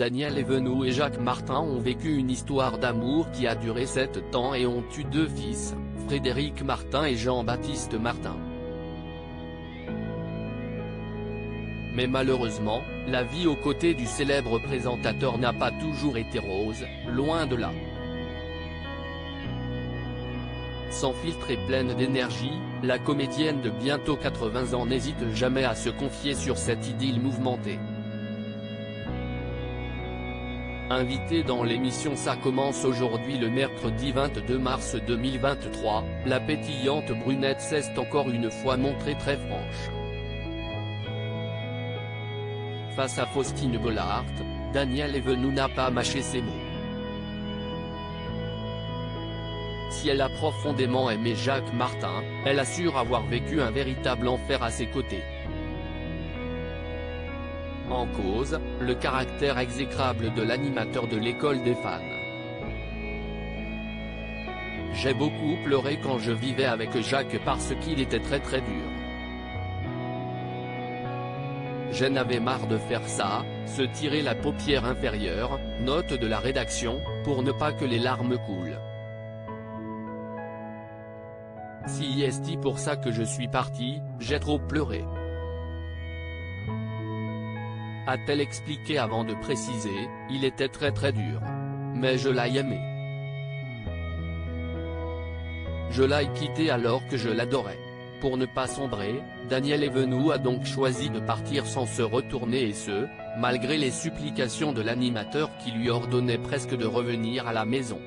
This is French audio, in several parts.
Daniel Evenou et Jacques Martin ont vécu une histoire d'amour qui a duré 7 ans et ont eu 2 fils, Frédéric Martin et Jean-Baptiste Martin. Mais malheureusement, la vie aux côtés du célèbre présentateur n'a pas toujours été rose, loin de là. Sans filtre et pleine d'énergie, la comédienne de bientôt 80 ans n'hésite jamais à se confier sur cette idylle mouvementée. Invitée dans l'émission Ça commence aujourd'hui le mercredi 22 mars 2023, la pétillante brunette s'est encore une fois montrée très franche. Face à Faustine Bollaert, Daniel Evenou n'a pas mâché ses mots. Si elle a profondément aimé Jacques Martin, elle assure avoir vécu un véritable enfer à ses côtés. En cause, le caractère exécrable de l'animateur de l'école des fans. J'ai beaucoup pleuré quand je vivais avec Jacques parce qu'il était très dur. J'en avais marre de faire ça, se tirer la paupière inférieure, note de la rédaction, pour ne pas que les larmes coulent. Si est pour ça que je suis parti, j'ai trop pleuré. A-t-elle expliqué avant de préciser, il était très dur. Mais je l'ai aimé. Je l'ai quitté alors que je l'adorais. Pour ne pas sombrer, Daniel Evenou a donc choisi de partir sans se retourner et ce, malgré les supplications de l'animateur qui lui ordonnait presque de revenir à la maison.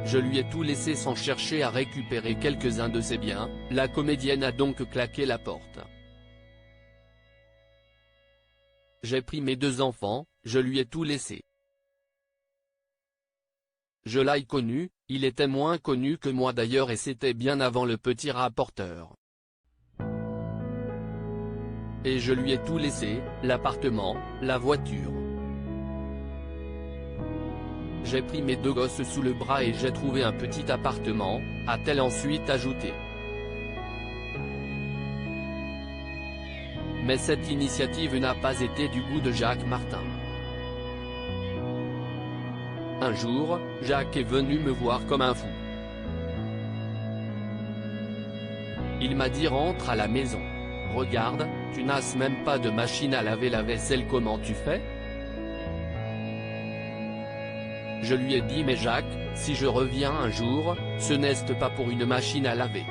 Je lui ai tout laissé sans chercher à récupérer quelques-uns de ses biens, la comédienne a donc claqué la porte. J'ai pris mes 2 enfants, je lui ai tout laissé. Je l'ai connu, il était moins connu que moi d'ailleurs et c'était bien avant le petit rapporteur. Et je lui ai tout laissé, l'appartement, la voiture. J'ai pris mes 2 gosses sous le bras et j'ai trouvé un petit appartement, a-t-elle ensuite ajouté. Mais cette initiative n'a pas été du goût de Jacques Martin. Un jour, Jacques est venu me voir comme un fou. Il m'a dit rentre à la maison. Regarde, tu n'as même pas de machine à laver la vaisselle, comment tu fais? Je lui ai dit mais Jacques, si je reviens un jour, ce n'est pas pour une machine à laver.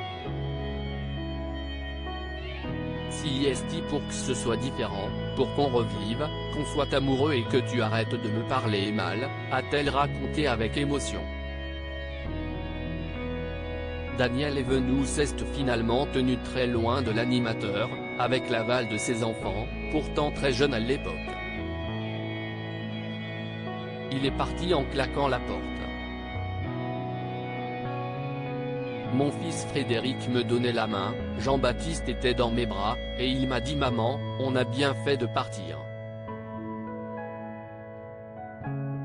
Si est pour que ce soit différent, pour qu'on revive, qu'on soit amoureux et que tu arrêtes de me parler mal, a-t-elle raconté avec émotion. Daniel Evenou s'est finalement tenu très loin de l'animateur, avec l'aval de ses enfants, pourtant très jeunes à l'époque. Il est parti en claquant la porte. Mon fils Frédéric me donnait la main, Jean-Baptiste était dans mes bras, et il m'a dit maman, on a bien fait de partir.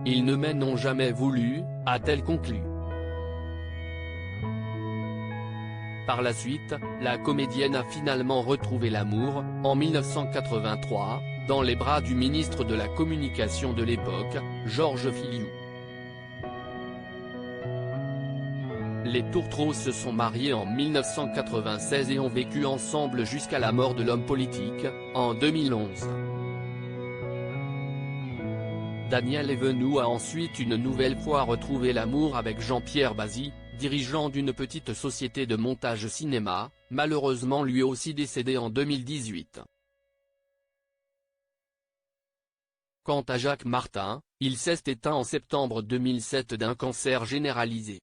Ils ne m'en ont jamais voulu, a-t-elle conclu. Par la suite, la comédienne a finalement retrouvé l'amour, en 1983, dans les bras du ministre de la Communication de l'époque, Georges Filiou. Les Tourtereaux se sont mariés en 1996 et ont vécu ensemble jusqu'à la mort de l'homme politique, en 2011. Daniel Evenou a ensuite une nouvelle fois retrouvé l'amour avec Jean-Pierre Bazy, dirigeant d'une petite société de montage cinéma, malheureusement lui aussi décédé en 2018. Quant à Jacques Martin, il s'est éteint en septembre 2007 d'un cancer généralisé.